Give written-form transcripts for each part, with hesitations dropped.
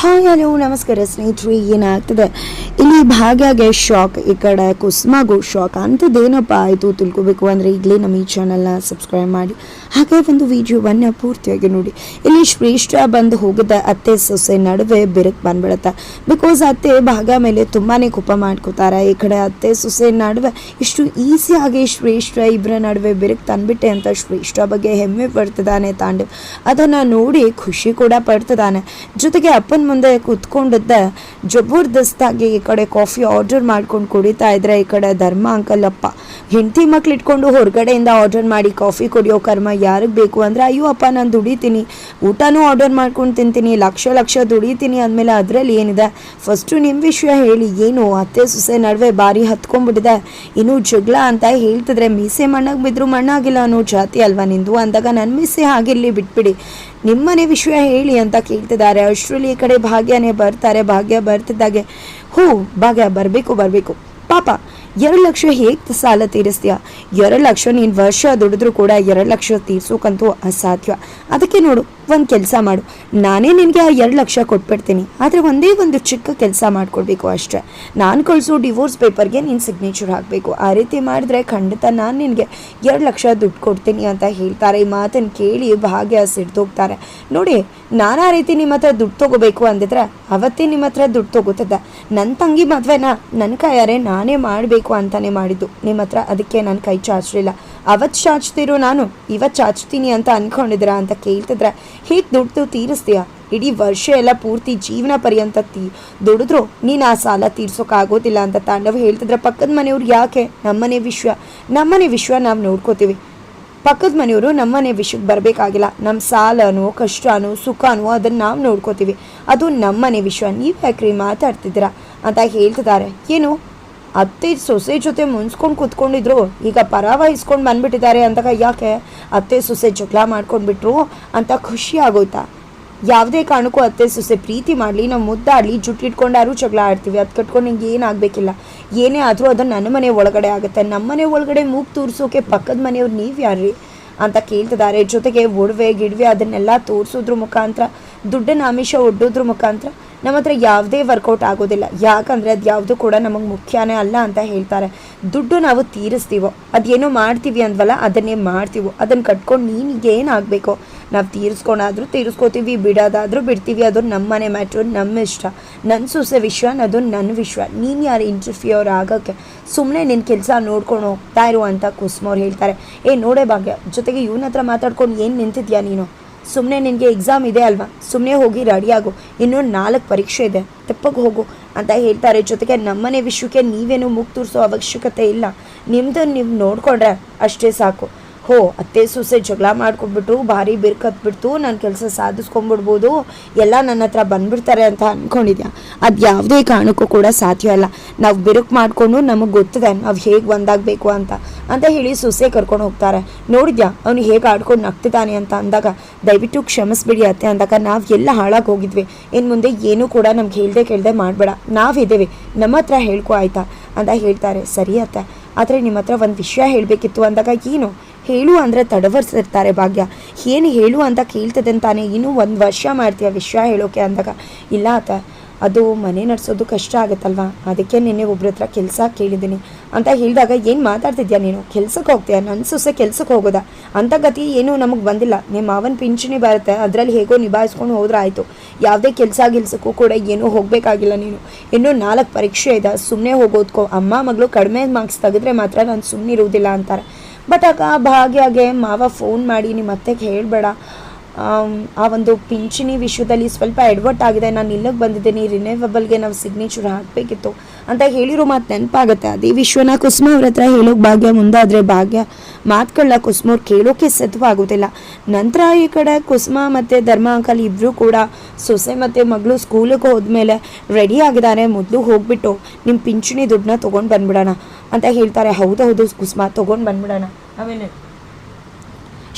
Hi hello ನಮಸ್ಕಾರ ಸ್ನೇಹಿತರೆ, ಏನಾಗ್ತದೆ ಇಲ್ಲಿ ಭಾಗ್ಯಗೆ ಶಾಕ್, ಈ ಕಡೆ ಕುಸುಮಾಗೂ ಶಾಕ್. ಅಂಥದ್ದೇನಪ್ಪ ಆಯಿತು ತಿಳ್ಕೊಬೇಕು ಅಂದರೆ ಈಗಲೇ ನಮ್ಮ ಈ ಚಾನಲ್ನ ಸಬ್ಸ್ಕ್ರೈಬ್ ಮಾಡಿ, ಹಾಗೆ ಒಂದು ವಿಡಿಯೋವನ್ನು ಪೂರ್ತಿಯಾಗಿ ನೋಡಿ. ಇಲ್ಲಿ ಶ್ರೇಷ್ಠ ಬಂದು ಹೋಗಿದ್ದ ಅತ್ತೆ ಸೊಸೆ ನಡುವೆ ಬೆರಕು ಬಂದ್ಬಿಡುತ್ತೆ. ಬಿಕಾಸ್ ಅತ್ತೆ ಭಾಗ್ಯ ಮೇಲೆ ತುಂಬಾ ಕೋಪ ಮಾಡ್ಕೋತಾರೆ. ಈ ಕಡೆ ಅತ್ತೆ ಸೊಸೆ ನಡುವೆ ಇಷ್ಟು ಈಸಿಯಾಗಿ ಶ್ರೇಷ್ಠ ಇಬ್ಬರ ನಡುವೆ ಬೆರಕು ತಂದ್ಬಿಟ್ಟೆ ಅಂತ ಶ್ರೇಷ್ಠ ಬಗ್ಗೆ ಹೆಮ್ಮೆ ಪಡ್ತಿದ್ದಾನೆ ತಾಂಡವ್. ಅದನ್ನು ನೋಡಿ ಖುಷಿ ಕೂಡ ಪಡ್ತಿದ್ದಾನೆ. ಜೊತೆಗೆ ಅಪ್ಪನ ಮುಂದೆ ಕುತ್ಕೊಂಡಿದ್ದ ಜಬರ್ದಸ್ತಾಗಿ ಈ ಕಡೆ ಕಾಫಿ ಆರ್ಡರ್ ಮಾಡ್ಕೊಂಡು ಕುಡಿತಾ ಇದ್ರೆ, ಈ ಕಡೆ ಧರ್ಮ ಅಂಕಲ್ ಅಪ್ಪ ಹೆಂಡತಿ ಮಕ್ಳು ಇಟ್ಕೊಂಡು ಹೊರಗಡೆಯಿಂದ ಆರ್ಡರ್ ಮಾಡಿ ಕಾಫಿ ಕುಡಿಯೋ ಕರ್ಮ ಯಾರಿಗೆ ಬೇಕು ಅಂದರೆ, ಅಯ್ಯೋ ಅಪ್ಪ ನಾನು ದುಡಿತೀನಿ, ಊಟನೂ ಆರ್ಡರ್ ಮಾಡ್ಕೊಂಡು ತಿಂತೀನಿ, ಲಕ್ಷ ದುಡಿತೀನಿ ಅಂದಮೇಲೆ ಅದರಲ್ಲಿ ಏನಿದೆ, ಫಸ್ಟು ನಿಮ್ಮ ವಿಷಯ ಹೇಳಿ, ಏನು ಅತ್ತೆ ಸೊಸೆ ನಡುವೆ ಬಾರಿ ಹತ್ಕೊಂಡ್ಬಿಟ್ಟಿದೆ, ಇನ್ನೂ ಜಗಳ ಅಂತ ಹೇಳ್ತಿದ್ರೆ ಮೀಸೆ ಮಣ್ಣಾಗಿ ಬಿದ್ದರೂ ಮಣ್ಣಾಗಿಲ್ಲ ಅನ್ನೋ ಜಾತಿ ಅಲ್ವಾ ನಿಂದು ಅಂದಾಗ ನನ್ನ ಮೀಸೆ ಆಗಿರಲಿ ಬಿಟ್ಬಿಡಿ, ನಿಮ್ಮನೆ ವಿಷಯ ಹೇಳಿ ಅಂತ ಕೇಳ್ತಿದ್ದಾರೆ. ಅಷ್ಟರಲ್ಲಿ ಈ ಕಡೆ ಭಾಗ್ಯನೇ ಬರ್ತಾರೆ. ಭಾಗ್ಯ ಬರ್ತಿದ್ದಾಗೆ, ಭಾಗ್ಯ ಬರಬೇಕು ಪಾಪ 2 ಲಕ್ಷ ಹೇಗೆ ಸಾಲ ತೀರಿಸ್ತೀಯ? 2 ಲಕ್ಷ ನೀನು ವರ್ಷ ದುಡಿದ್ರೂ ಕೂಡ 2 ಲಕ್ಷ ತೀರ್ಸೋಕ್ಕಂತೂ ಅಸಾಧ್ಯ. ಅದಕ್ಕೆ ನೋಡು, ಒಂದು ಕೆಲಸ ಮಾಡು, ನಾನೇ ನಿನಗೆ ಆ 2 ಲಕ್ಷ ಕೊಟ್ಬಿಡ್ತೀನಿ, ಆದರೆ ಒಂದೇ ಒಂದು ಚಿಕ್ಕ ಕೆಲಸ ಮಾಡಿಕೊಡ್ಬೇಕು ಅಷ್ಟೇ. ನಾನು ಕಳಿಸೋ ಡಿವೋರ್ಸ್ ಪೇಪರ್ಗೆ ನೀನು ಸಿಗ್ನೇಚರ್ ಹಾಕಬೇಕು. ಆ ರೀತಿ ಮಾಡಿದ್ರೆ ಖಂಡಿತ ನಾನು ನಿನಗೆ 2 ಲಕ್ಷ ದುಡ್ಡು ಕೊಡ್ತೀನಿ ಅಂತ ಹೇಳ್ತಾರೆ. ಈ ಮಾತನ್ನು ಕೇಳಿ ಭಾಗ್ಯ ಸಿಡ್ದೋಗ್ತಾರೆ. ನೋಡಿ, ನಾನು ಆ ರೀತಿ ನಿಮ್ಮ ಹತ್ರ ದುಡ್ಡು ತೊಗೋಬೇಕು ಅಂದಿದ್ರೆ ಅವತ್ತೇ ನಿಮ್ಮ ಹತ್ರ ದುಡ್ಡು ತೊಗೋತದ್ದೆ. ನನ್ನ ತಂಗಿ ಮದುವೆನ ನನ್ನ ಕೈಯಾರೆ ನಾನೇ ಮಾಡಬೇಕು ಅಂತಾನೆ ಮಾಡಿದ್ದು ನಿಮ್ಮ ಹತ್ರ, ಅದಕ್ಕೆ ನಾನು ಕೈ ಚಾಚಲಿಲ್ಲ. ಅವತ್ತು ಚಾಚ್ತಿರೋ ನಾನು ಇವತ್ತು ಚಾಚ್ತೀನಿ ಅಂತ ಅಂದ್ಕೊಂಡಿದ್ದೀರಾ ಅಂತ ಕೇಳ್ತಿದ್ರೆ, ಹೇಗೆ ದುಡ್ಡು ತೀರಿಸ್ತೀಯ? ಇಡೀ ವರ್ಷ ಎಲ್ಲ ಪೂರ್ತಿ ಜೀವನ ಪರ್ಯಂತ ದುಡಿದ್ರು ನೀನು ಆ ಸಾಲ ತೀರ್ಸೋಕ್ಕಾಗೋದಿಲ್ಲ ಅಂತ ತಾಂಡವ್ ಹೇಳ್ತಿದ್ರೆ, ಪಕ್ಕದ ಮನೆಯವ್ರು ಯಾಕೆ ನಮ್ಮನೆ ವಿಶ್ವ ನಾವು ನೋಡ್ಕೋತೀವಿ, ಪಕ್ಕದ ಮನೆಯವರು ನಮ್ಮನೆ ವಿಷಯಕ್ಕೆ ಬರಬೇಕಾಗಿಲ್ಲ, ನಮ್ಮ ಸಾಲನೋ ಕಷ್ಟನೋ ಸುಖನೋ ಅದನ್ನು ನಾವು ನೋಡ್ಕೋತೀವಿ, ಅದು ನಮ್ಮನೆ ವಿಷಯ, ನೀವು ಯಾಕ್ರಿ ಮಾತಾಡ್ತಿದ್ದೀರಾ ಅಂತ ಹೇಳ್ತಿದ್ದಾರೆ. ಏನು ಅತ್ತೆ ಸೊಸೆ ಜೊತೆ ಮುನ್ಸ್ಕೊಂಡು ಕೂತ್ಕೊಂಡಿದ್ರು, ಈಗ ಪರವಹಿಸ್ಕೊಂಡು ಬಂದ್ಬಿಟ್ಟಿದ್ದಾರೆ ಅಂದಾಗ ಯಾಕೆ ಅತ್ತೆ ಸೊಸೆ ಜಗಳ ಮಾಡ್ಕೊಂಡ್ಬಿಟ್ರು ಅಂತ ಖುಷಿ ಆಗೋಯ್ತಾ? ಯಾವುದೇ ಕಾರಣಕ್ಕೂ ಅತ್ತೆ ಸೊಸೆ ಪ್ರೀತಿ ಮಾಡಲಿ, ನಾವು ಮುದ್ದಾಡಲಿ, ಜುಟ್ಟಿಟ್ಕೊಂಡಾರು ಜಗಳ ಆಡ್ತೀವಿ, ಅದು ಕಟ್ಕೊಂಡು ನಿಂಗೆ ಏನಾಗಬೇಕಿಲ್ಲ, ಏನೇ ಆದರೂ ಅದು ನನ್ನ ಮನೆ ಒಳಗಡೆ ಆಗುತ್ತೆ, ನಮ್ಮನೆ ಒಳಗಡೆ ಮೂಗು ತೋರಿಸೋಕೆ ಪಕ್ಕದ ಮನೆಯವ್ರು ನೀವು ಯಾರ್ರಿ ಅಂತ ಕೇಳ್ತಿದ್ದಾರೆ. ಜೊತೆಗೆ ಒಡವೆ ಗಿಡವೆ ಅದನ್ನೆಲ್ಲ ತೋರಿಸೋದ್ರ ಮುಖಾಂತರ, ದುಡ್ಡನ್ನ ಆಮಿಷ ಒಡ್ಡೋದ್ರ ಮುಖಾಂತರ ನಮ್ಮ ಹತ್ರ ಯಾವುದೇ ವರ್ಕೌಟ್ ಆಗೋದಿಲ್ಲ. ಯಾಕಂದರೆ ಅದು ಯಾವುದು ಕೂಡ ನಮಗೆ ಮುಖ್ಯನೇ ಅಲ್ಲ ಅಂತ ಹೇಳ್ತಾರೆ. ದುಡ್ಡು ನಾವು ತೀರಿಸ್ತೀವೋ, ಅದೇನೋ ಮಾಡ್ತೀವಿ ಅಂದ್ವಲ್ಲ ಅದನ್ನೇ ಮಾಡ್ತೀವೋ, ಅದನ್ನು ಕಟ್ಕೊಂಡು ನೀನಿಗೆ ಏನಾಗಬೇಕೋ ನಾವು ತೀರಿಸ್ಕೋತೀವಿ, ಬಿಡೋದಾದರೂ ಬಿಡ್ತೀವಿ, ಅದು ನಮ್ಮನೆ ಮ್ಯಾಟ್ರು, ನಮ್ಮ ಇಷ್ಟ, ನನ್ನ ಸೊಸೆ ವಿಷಯ, ಅದು ನನ್ನ ವಿಷಯ, ನೀನು ಯಾರು ಇಂಟರ್ಫಿಯರ್ ಆಗೋಕ್ಕೆ, ಸುಮ್ಮನೆ ನಿನ್ನ ಕೆಲಸ ನೋಡ್ಕೊಂಡು ಹೋಗ್ತಾ ಇರು ಅಂತ ಕುಸುಮವ್ರು ಹೇಳ್ತಾರೆ. ನೋಡೇ ಭಾಗ್ಯ, ಜೊತೆಗೆ ಇವನ ಹತ್ರ ಮಾತಾಡ್ಕೊಂಡು ಏನು ನಿಂತಿದ್ಯಾ ನೀನು? ಸುಮ್ಮನೆ ನಿನಗೆ ಎಕ್ಸಾಮ್ ಇದೆ ಅಲ್ವಾ, ಸುಮ್ಮನೆ ಹೋಗಿ ರೆಡಿಯಾಗು, ಇನ್ನೂ 4 ಪರೀಕ್ಷೆ ಇದೆ, ತೆಪ್ಪಗೆ ಹೋಗು ಅಂತ ಹೇಳ್ತಾರೆ. ಜೊತೆಗೆ ನಮ್ಮನೆ ವಿಷಯಕ್ಕೆ ನೀವೇನು ಮುಗ್ ತೋರಿಸೋ ಅವಶ್ಯಕತೆ ಇಲ್ಲ, ನಿಮ್ಮದನ್ನು ನೀವು ನೋಡಿಕೊಂಡ್ರೆ ಅಷ್ಟೇ ಸಾಕು. ಅತ್ತೆ ಸೊಸೆ ಜಗಳ ಮಾಡ್ಕೊಬಿಟ್ಟು ಭಾರಿ ಬಿರ್ಕತ್ಬಿಡ್ತು, ನನ್ನ ಕೆಲಸ ಸಾಧಿಸ್ಕೊಂಡ್ಬಿಡ್ಬೋದು, ಎಲ್ಲ ನನ್ನ ಹತ್ರ ಬಂದ್ಬಿಡ್ತಾರೆ ಅಂತ ಅಂದ್ಕೊಂಡಿದ್ಯಾ? ಅದು ಯಾವುದೇ ಕಾರಣಕ್ಕೂ ಕೂಡ ಸಾಧ್ಯ ಇಲ್ಲ. ನಾವು ಬಿರುಕು ಮಾಡಿಕೊಂಡು ನಮಗೆ ಗೊತ್ತಿದೆ ನಾವು ಹೇಗೆ ಒಂದಾಗಬೇಕು ಅಂತ ಹೇಳಿ ಸೊಸೆ ಕರ್ಕೊಂಡು ಹೋಗ್ತಾರೆ. ನೋಡಿದ್ಯಾ ಅವನು ಹೇಗೆ ಆಡ್ಕೊಂಡು ನಗ್ತಿದ್ದಾನೆ ಅಂತ ಅಂದಾಗ, ದಯವಿಟ್ಟು ಕ್ಷಮಿಸ್ಬಿಡಿ ಅತ್ತೆ ಅಂದಾಗ, ನಾವು ಎಲ್ಲ ಹಾಳಾಗಿ ಹೋಗಿದ್ವಿ, ಇನ್ನು ಮುಂದೆ ಏನೂ ಕೂಡ ನಮ್ಗೆ ಕೇಳದೆ ಮಾಡಬೇಡ, ನಾವಿದ್ದೇವೆ, ನಮ್ಮ ಹತ್ರ ಹೇಳ್ಕೊ ಆಯ್ತಾ ಅಂತ ಹೇಳ್ತಾರೆ. ಸರಿ ಅತ್ತೆ, ಆದರೆ ನಿಮ್ಮ ಹತ್ರ ಒಂದು ವಿಷಯ ಹೇಳಬೇಕಿತ್ತು ಅಂದಾಗ, ಏನು ಹೇಳು ಅಂದರೆ ತಡವರ್ಸಿರ್ತಾರೆ ಭಾಗ್ಯ. ಏನು ಹೇಳು ಅಂತ ಕೇಳ್ತದೆ ಅಂತಾನೆ, ಇನ್ನೂ 1 ವರ್ಷ ಮಾಡ್ತೀಯ ವಿಷಯ ಹೇಳೋಕೆ ಅಂದಾಗ, ಇಲ್ಲ ಅತ್ತ, ಅದು ಮನೆ ನಡೆಸೋದು ಕಷ್ಟ ಆಗುತ್ತಲ್ವಾ, ಅದಕ್ಕೆ ನಿನ್ನೆ ಒಬ್ರ ಹತ್ರ ಕೆಲಸ ಕೇಳಿದ್ದೀನಿ ಅಂತ ಹೇಳಿದಾಗ, ಏನು ಮಾತಾಡ್ತಿದ್ಯಾ ನೀನು? ಕೆಲ್ಸಕ್ಕೆ ಹೋಗ್ತೀಯ? ನನ್ನ ಸೊಸೆ ಕೆಲ್ಸಕ್ಕೆ ಹೋಗೋದಾ? ಅಂಥ ಗತಿ ಏನೂ ನಮಗೆ ಬಂದಿಲ್ಲ, ನಿಮ್ಮ ಮಾವನ ಪಿಂಚಣಿ ಬರುತ್ತೆ, ಅದರಲ್ಲಿ ಹೇಗೋ ನಿಭಾಯಿಸ್ಕೊಂಡು ಹೋದ್ರೆ ಆಯಿತು, ಯಾವುದೇ ಕೆಲಸಕ್ಕೂ ಕೂಡ ಏನೂ ಹೋಗಬೇಕಾಗಿಲ್ಲ ನೀನು, ಇನ್ನೂ 4 ಪರೀಕ್ಷೆ ಇದೆ, ಸುಮ್ಮನೆ ಹೋಗೋದ್ಕೋ, ಅಮ್ಮ ಮಗಳು ಕಡಿಮೆ ಮಾರ್ಕ್ಸ್ ತೆಗೆದ್ರೆ ಮಾತ್ರ ನಾನು ಸುಮ್ಮನೆ ಇರೋದಿಲ್ಲ ಅಂತಾರೆ. ಬಟ್ ಆಗ ಭಾಗ್ಯಗೆ ಮಾವ ಫೋನ್ ಮಾಡಿ, ನಿಮ್ಮ ಅತ್ತೆಗೆ ಹೇಳಬೇಡ, ಆ ಒಂದು ಪಿಂಚಣಿ ವಿಷಯದಲ್ಲಿ ಸ್ವಲ್ಪ ಎಡವಟ್ಟಾಗಿದೆ, ನಾನು ಇಲ್ಲಿಗೆ ಬಂದಿದ್ದೀನಿ, ರಿನ್ಯೂವಬಲ್ಗೆ ನಾವು ಸಿಗ್ನೇಚರ್ ಹಾಕಬೇಕಿತ್ತು ಅಂತ ಹೇಳಿರೋ ಮಾತು ನೆನಪಾಗುತ್ತೆ. ಅದೇ ವಿಷಯನ ಕುಸುಮ ಅವ್ರ ಹತ್ರ ಹೇಳೋಕೆ ಭಾಗ್ಯ ಮುಂದಾದರೆ, ಭಾಗ್ಯ ಮಾತುಗಳನ್ನ ಕುಸುಮವ್ರು ಕೇಳೋಕೆ ಸಿದ್ಧವಾಗೋದಿಲ್ಲ. ನಂತರ ಈ ಕಡೆ ಕುಸುಮ ಮತ್ತು ಧರ್ಮ ಅಂಕಲ್ ಇಬ್ಬರು ಕೂಡ ಸೊಸೆ ಮತ್ತು ಮಗಳು ಸ್ಕೂಲಿಗೆ ಹೋದ್ಮೇಲೆ ರೆಡಿ ಆಗಿದ್ದಾರೆ. ಮೊದಲು ಹೋಗ್ಬಿಟ್ಟು ನಿಮ್ಮ ಪಿಂಚಣಿ ದುಡ್ಡನ್ನ ತೊಗೊಂಡು ಬಂದ್ಬಿಡೋಣ ಅಂತ ಹೇಳ್ತಾರೆ. ಹೌದು ಕುಸುಮ, ತೊಗೊಂಡು ಬಂದ್ಬಿಡೋಣ, ಆಮೇಲೆ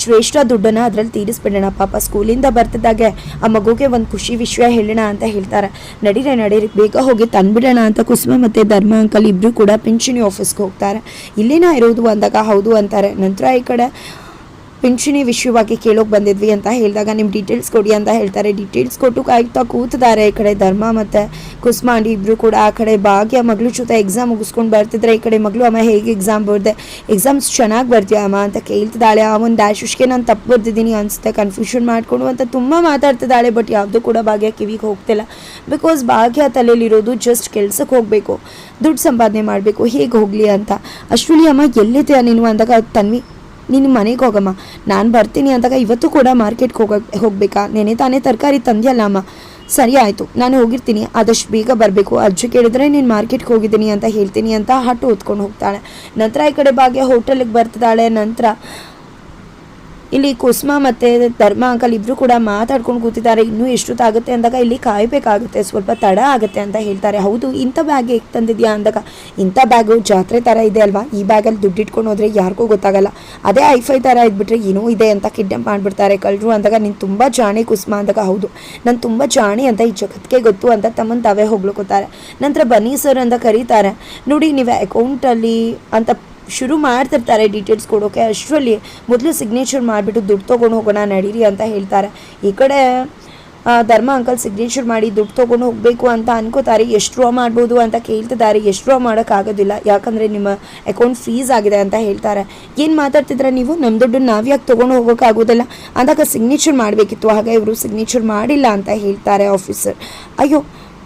ಶ್ರೇಷ್ಠ ದುಡ್ಡನ್ನು ಅದರಲ್ಲಿ ತೀರಿಸ್ಬಿಡೋಣ, ಪಾಪ ಸ್ಕೂಲಿಂದ ಬರ್ತಿದ್ದಾಗೆ ಆ ಮಗುಗೆ ಒಂದು ಖುಷಿ ವಿಷಯ ಹೇಳೋಣ ಅಂತ ಹೇಳ್ತಾರೆ. ನಡೀರಿ ಬೇಗ ಹೋಗಿ ತಂದುಬಿಡೋಣ ಅಂತ ಕುಸುಮ ಮತ್ತು ಧರ್ಮ ಅಂಕಲ್ ಇಬ್ಬರು ಕೂಡ ಪಿಂಚಣಿ ಆಫೀಸ್ಗೆ ಹೋಗ್ತಾರೆ. ಇಲ್ಲೇನಾ ಇರೋದು ಅಂದಾಗ ಹೌದು ಅಂತಾರೆ. ನಂತರ ಈ ಕಡೆ ಪಿಂಚಣಿ ವಿಷಯವಾಗಿ ಕೇಳೋಕೆ ಬಂದಿದ್ವಿ ಅಂತ ಹೇಳಿದಾಗ ನಿಮ್ಮ ಡೀಟೇಲ್ಸ್ ಕೊಡಿ ಅಂತ ಹೇಳ್ತಾರೆ. ಡೀಟೇಲ್ಸ್ ಕೊಟ್ಟು ಕಾಯ್ತಾ ಕೂತಿದ್ದಾರೆ. ಈ ಕಡೆ ಧರ್ಮ ಮತ್ತು ಕುಸುಮ ಆಂಟಿ ಇಬ್ಬರು ಕೂಡ ಆ ಕಡೆ ಭಾಗ್ಯ ಮಗಳು ಜೊತೆ ಎಕ್ಸಾಮ್ ಮುಗಿಸ್ಕೊಂಡು ಬರ್ತಿದ್ರೆ ಈ ಕಡೆ ಮಗಳು ಅಮ್ಮ ಹೇಗೆ ಎಕ್ಸಾಮ್ ಬರ್ದೆ, ಎಕ್ಸಾಮ್ಸ್ ಚೆನ್ನಾಗಿ ಬರ್ತೀಯ ಅಮ್ಮ ಅಂತ ಕೇಳ್ತಿದ್ದಾಳೆ. ಆ ಒಂದು ಡ್ಯಾಶುಷ್ಗೆ ನಾನು ತಪ್ಪು ಬರ್ದಿದ್ದೀನಿ ಅನಿಸುತ್ತೆ, ಕನ್ಫ್ಯೂಷನ್ ಮಾಡಿಕೊಂಡು ಅಂತ ತುಂಬ ಮಾತಾಡ್ತಿದ್ದಾಳೆ. ಬಟ್ ಯಾವುದೂ ಕೂಡ ಭಾಗ್ಯ ಕಿವಿಗೆ ಹೋಗ್ತಿಲ್ಲ. ಬಿಕಾಸ್ ಭಾಗ್ಯ ತಲೆಯಲ್ಲಿರೋದು ಜಸ್ಟ್ ಕೆಲ್ಸಕ್ಕೆ ಹೋಗಬೇಕು, ದುಡ್ಡು ಸಂಪಾದನೆ ಮಾಡಬೇಕು, ಹೇಗೆ ಹೋಗಲಿ ಅಂತ. ಅಶ್ವಿನಿ ಅಮ್ಮ ಎಲ್ಲಿದೆಯಾ ನೀನು ಅಂದಾಗ ತನ್ವಿ ನೀನು ಮನೆಗೆ ಹೋಗಮ್ಮ, ನಾನು ಬರ್ತೀನಿ ಅಂದಾಗ ಇವತ್ತು ಕೂಡ ಮಾರ್ಕೆಟ್ಗೆ ಹೋಗಬೇಕಾ, ನೆನೆ ತಾನೇ ತರಕಾರಿ ತಂದ್ಯಲ್ಲ ಅಮ್ಮ, ಸರಿ ಆಯಿತು ನಾನು ಹೋಗಿರ್ತೀನಿ, ಆದಷ್ಟು ಬೇಗ ಬರಬೇಕು, ಅಜ್ಜಿ ಕೇಳಿದ್ರೆ ನೀನು ಮಾರ್ಕೆಟ್ಗೆ ಹೋಗಿದ್ದೀನಿ ಅಂತ ಹೇಳ್ತೀನಿ ಅಂತ ಆಟೋ ಹೊತ್ಕೊಂಡು ಹೋಗ್ತಾಳೆ. ನಂತರ ಈ ಕಡೆ ಭಾಗ್ಯ ಹೋಟೆಲಿಗೆ ಬರ್ತಿದ್ದಾಳೆ. ನಂತರ ಇಲ್ಲಿ ಕುಸುಮ ಮತ್ತು ಧರ್ಮ ಅಂಕಲ್ ಇಬ್ಬರು ಕೂಡ ಮಾತಾಡ್ಕೊಂಡು ಕೂತಿದ್ದಾರೆ. ಇನ್ನೂ ಎಷ್ಟೊತ್ತಾಗುತ್ತೆ ಅಂದಾಗ ಇಲ್ಲಿ ಕಾಯಬೇಕಾಗುತ್ತೆ, ಸ್ವಲ್ಪ ತಡ ಆಗುತ್ತೆ ಅಂತ ಹೇಳ್ತಾರೆ. ಹೌದು ಇಂಥ ಬ್ಯಾಗ್ ಹೇಗೆ ತಂದಿದ್ಯಾ ಅಂದಾಗ, ಇಂಥ ಬ್ಯಾಗು ಜಾತ್ರೆ ಥರ ಇದೆ ಅಲ್ವಾ, ಈ ಬ್ಯಾಗಲ್ಲಿ ದುಡ್ಡು ಇಟ್ಕೊಂಡು ಹೋದರೆ ಯಾರಿಗೂ ಗೊತ್ತಾಗಲ್ಲ, ಅದೇ ಐಫೈ ಥರ ಇದ್ಬಿಟ್ರೆ ಏನೋ ಇದೆ ಅಂತ ಕಿಡ್ನಾಪ್ ಮಾಡಿಬಿಡ್ತಾರೆ ಕಳ್ಳರು ಅಂದಾಗ, ನೀನು ತುಂಬ ಜಾಣೆ ಕುಸುಮ ಅಂದಾಗ, ಹೌದು ನಾನು ತುಂಬ ಜಾಣೆ ಅಂತ ಈ ಜಗತ್ತಿಗೆ ಗೊತ್ತು ಅಂತ ತಮ್ಮನ್ನು ತಾವೇ ಹೋಗ್ಲಿಕ್ಕೋತಾರೆ. ನಂತರ ಬನ್ನಿ ಸರ್ ಅಂತ ಕರೀತಾರೆ. ನೋಡಿ ನೀವು ಅಕೌಂಟಲ್ಲಿ ಅಂತ ಶುರು ಮಾಡ್ತಿರ್ತಾರೆ ಡೀಟೇಲ್ಸ್ ಕೊಡೋಕೆ. ಅಷ್ಟರಲ್ಲಿ ಮೊದಲು ಸಿಗ್ನೇಚರ್ ಮಾಡಿಬಿಟ್ಟು ದುಡ್ಡು ತೊಗೊಂಡು ಹೋಗೋಣ ನಡೀರಿ ಅಂತ ಹೇಳ್ತಾರೆ. ಈ ಕಡೆ ಧರ್ಮ ಅಂಕಲ್ ಸಿಗ್ನೇಚರ್ ಮಾಡಿ ದುಡ್ಡು ತೊಗೊಂಡು ಹೋಗಬೇಕು ಅಂತ ಅನ್ಕೋತಾರೆ. ಎಷ್ಟು ಡ್ರಾ ಮಾಡ್ಬೋದು ಅಂತ ಕೇಳ್ತಿದ್ದಾರೆ. ಎಷ್ಟು ಡ್ರಾ ಮಾಡೋಕ್ಕಾಗೋದಿಲ್ಲ, ಯಾಕಂದರೆ ನಿಮ್ಮ ಅಕೌಂಟ್ ಫ್ರೀಸ್ ಆಗಿದೆ ಅಂತ ಹೇಳ್ತಾರೆ. ಏನು ಮಾತಾಡ್ತಿದ್ರೆ ನೀವು, ನಮ್ಮ ದುಡ್ಡು ನಾವು ಯಾಕೆ ತೊಗೊಂಡು ಹೋಗೋಕ್ಕಾಗೋದಿಲ್ಲ ಅಂದಾಗ ಸಿಗ್ನೇಚರ್ ಮಾಡಬೇಕಿತ್ತು, ಹಾಗೆ ಇವರು ಸಿಗ್ನೇಚರ್ ಮಾಡಿಲ್ಲ ಅಂತ ಹೇಳ್ತಾರೆ ಆಫೀಸರ್. ಅಯ್ಯೋ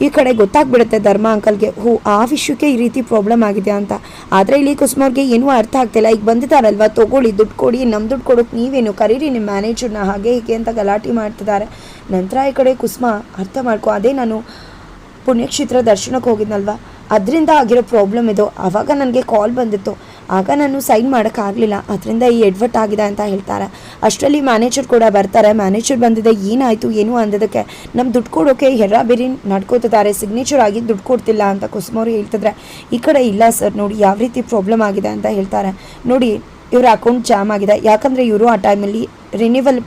ಈ ಕಡೆ ಗೊತ್ತಾಗ್ಬಿಡುತ್ತೆ ಧರ್ಮ ಅಂಕಲ್ಗೆ, ಆ ವಿಷಯಕ್ಕೆ ಈ ರೀತಿ ಪ್ರಾಬ್ಲಮ್ ಆಗಿದೆ ಅಂತ. ಆದರೆ ಇಲ್ಲಿ ಕುಸುಮವ್ರಿಗೆ ಏನೂ ಅರ್ಥ ಆಗ್ತಿಲ್ಲ. ಈಗ ಬಂದಿದ್ದಾರಲ್ವ, ತೊಗೊಳ್ಳಿ ದುಡ್ಡು ಕೊಡಿ, ನಮ್ಮ ದುಡ್ಡು ಕೊಡೋಕೆ ನೀವೇನು, ಕರೀರಿ ನಿಮ್ಮ ಮ್ಯಾನೇಜರ್ನ, ಹಾಗೆ ಹೀಗೆ ಅಂತ ಗಲಾಟೆ ಮಾಡ್ತಿದ್ದಾರೆ. ನಂತರ ಈ ಕಡೆ ಕುಸುಮ ಅರ್ಥ ಮಾಡ್ಕೊ, ಅದೇ ನಾನು ಪುಣ್ಯಕ್ಷೇತ್ರ ದರ್ಶನಕ್ಕೆ ಹೋಗಿದ್ನಲ್ವ, ಅದರಿಂದ ಆಗಿರೋ ಪ್ರಾಬ್ಲಮ್ ಇದು. ಆವಾಗ ನನಗೆ ಕಾಲ್ ಬಂದಿತ್ತು, ಆಗ ನಾನು ಸೈನ್ ಮಾಡೋಕ್ಕಾಗಲಿಲ್ಲ, ಅದರಿಂದ ಈ ಎಡ್ವರ್ಟ್ ಆಗಿದೆ ಅಂತ ಹೇಳ್ತಾರೆ. ಅಷ್ಟರಲ್ಲಿ ಮ್ಯಾನೇಜರ್ ಕೂಡ ಬರ್ತಾರೆ. ಮ್ಯಾನೇಜರ್ ಬಂದಿದೆ, ಏನಾಯಿತು ಏನು ಅಂದದಕ್ಕೆ ನಮ್ಮ ದುಡ್ಡು ಕೊಡೋಕೆ ಬೇರೆ ನಡ್ಕೋತಿದ್ದಾರೆ, ಸಿಗ್ನೇಚರ್ ಆಗಿ ದುಡ್ಡು ಕೊಡ್ತಿಲ್ಲ ಅಂತ ಕುಸುಮವ್ರು ಹೇಳ್ತಿದ್ರೆ, ಈ ಕಡೆ ಇಲ್ಲ ಸರ್ ನೋಡಿ ಯಾವ ರೀತಿ ಪ್ರಾಬ್ಲಮ್ ಆಗಿದೆ ಅಂತ ಹೇಳ್ತಾರೆ. ನೋಡಿ ಇವರ ಅಕೌಂಟ್ ಜಾಮ್ ಆಗಿದೆ, ಯಾಕಂದರೆ ಇವರು ಆ ಟೈಮಲ್ಲಿ ರಿನ್ಯೂವಲ್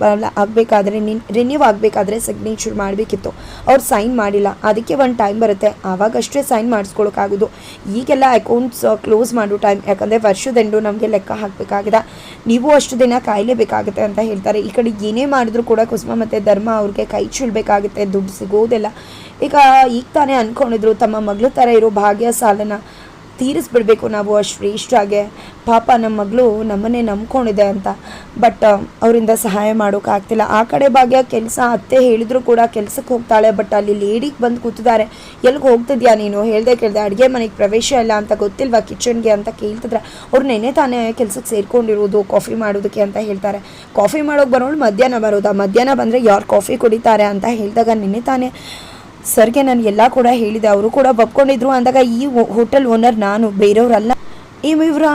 ರಿನ್ಯೂ ಆಗಬೇಕಾದ್ರೆ ಸಿಗ್ನೇಚರ್ ಮಾಡಬೇಕಿತ್ತು, ಅವ್ರು ಸೈನ್ ಮಾಡಿಲ್ಲ. ಅದಕ್ಕೆ ಒಂದು ಟೈಮ್ ಬರುತ್ತೆ, ಆವಾಗಷ್ಟೇ ಸೈನ್ ಮಾಡಿಸ್ಕೊಳಕ್ಕಾಗೋದು. ಈಗೆಲ್ಲ ಅಕೌಂಟ್ಸ್ ಕ್ಲೋಸ್ ಮಾಡೋ ಟೈಮ್, ಯಾಕಂದರೆ ವರ್ಷದಂಡು ನಮಗೆ ಲೆಕ್ಕ ಹಾಕಬೇಕಾಗಿದೆ, ನೀವು ಅಷ್ಟು ದಿನ ಕಾಯಲೇಬೇಕಾಗುತ್ತೆ ಅಂತ ಹೇಳ್ತಾರೆ. ಈ ಕಡೆ ಏನೇ ಮಾಡಿದ್ರು ಕೂಡ ಕುಸುಮ ಮತ್ತು ಧರ್ಮ ಅವ್ರಿಗೆ ಕೈ ಚೀಳ್ಬೇಕಾಗುತ್ತೆ, ದುಡ್ಡು ಸಿಗೋದಿಲ್ಲ. ಈಗ ತಾನೇ ಅಂದ್ಕೊಂಡಿದ್ರು ತಮ್ಮ ಮಗಳ ಥರ ಇರೋ ಭಾಗ್ಯ ಸಾಲನ ತೀರಿಸ್ಬಿಡ್ಬೇಕು ನಾವು ಅಷ್ಟು ಇಷ್ಟಾಗೆ, ಪಾಪ ನಮ್ಮ ಮಗಳು ನಮ್ಮನ್ನೇ ನಂಬ್ಕೊಂಡಿದೆ ಅಂತ. ಬಟ್ ಅವರಿಂದ ಸಹಾಯ ಮಾಡೋಕ್ಕಾಗ್ತಿಲ್ಲ. ಆ ಕಡೆ ಭಾಗ್ಯ ಕೆಲಸ ಅತ್ತೆ ಹೇಳಿದ್ರು ಕೂಡ ಕೆಲಸಕ್ಕೆ ಹೋಗ್ತಾಳೆ. ಬಟ್ ಅಲ್ಲಿ ಲೇಡಿಗೆ ಬಂದು ಕೂತಿದ್ದಾರೆ. ಎಲ್ಲಿಗೆ ಹೋಗ್ತಿದ್ಯಾ ನೀನು, ಹೇಳ್ದೆ ಅಡುಗೆ ಮನೆಗೆ ಪ್ರವೇಶ ಇಲ್ಲ ಅಂತ ಗೊತ್ತಿಲ್ವಾ ಕಿಚನ್ಗೆ ಅಂತ ಕೇಳ್ತಿದ್ರೆ, ಅವ್ರು ನೆನೆ ತಾನೇ ಕೆಲಸಕ್ಕೆ ಸೇರ್ಕೊಂಡಿರೋದು ಕಾಫಿ ಮಾಡೋದಕ್ಕೆ ಅಂತ ಹೇಳ್ತಾರೆ. ಕಾಫಿ ಮಾಡೋಕೆ ಬರೋಳು ಮಧ್ಯಾಹ್ನ ಬರೋದಾ, ಮಧ್ಯಾಹ್ನ ಬಂದರೆ ಯಾರು ಕಾಫಿ ಕುಡಿತಾರೆ ಅಂತ ಹೇಳಿದಾಗ, ನೆನೆ ತಾನೇ ಸರ್ಗೆ ನಾನು ಎಲ್ಲ ಕೂಡ ಹೇಳಿದೆ, ಅವರು ಕೂಡ ಒಪ್ಕೊಂಡಿದ್ರು ಅಂದಾಗ, ಈ ಹೋಟೆಲ್ ಓನರ್ ನಾನು, ಬೇರೆಯವರಲ್ಲ. ಇವರ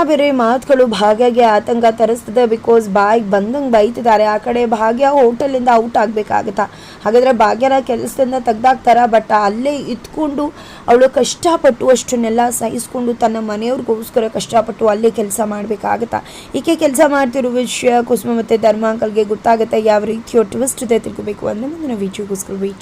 ಬೇರೆ ಮಾತುಗಳು ಭಾಗ್ಯಗೆ ಆತಂಕ ತರಿಸ್ತದೆ. ಬಿಕಾಸ್ ಬಾಯಿಗೆ ಬಂದಂಗೆ ಬೈತಿದ್ದಾರೆ. ಆ ಕಡೆ ಭಾಗ್ಯ ಹೋಟೆಲಿಂದ ಔಟ್ ಆಗಬೇಕಾಗತ್ತಾ, ಹಾಗಾದರೆ ಭಾಗ್ಯನ ಕೆಲಸದಿಂದ ತೆಗ್ದಾಕ್ತಾರ. ಬಟ್ ಅಲ್ಲೇ ಇದ್ಕೊಂಡು ಅವಳು ಕಷ್ಟಪಟ್ಟು ಅಷ್ಟನ್ನೆಲ್ಲ ಸಹಿಸ್ಕೊಂಡು ತನ್ನ ಮನೆಯವ್ರಿಗೋಸ್ಕರ ಕಷ್ಟಪಟ್ಟು ಅಲ್ಲೇ ಕೆಲಸ ಮಾಡಬೇಕಾಗತ್ತಾ. ಈಕೆ ಕೆಲಸ ಮಾಡ್ತಿರೋ ವಿಷಯ ಕುಸುಮ ಮತ್ತು ಧರ್ಮ ಅಂಕಲ್ಗೆ ಗೊತ್ತಾಗುತ್ತೆ. ಯಾವ ರೀತಿಯೋ ಟ್ವಿಸ್ಟ್ ಇದೆ ತಿಳ್ಕೋಬೇಕು ಅಂದರೆ ಮುಂದಿನ ವಿಡಿಯೋಗೋಸ್ಕರ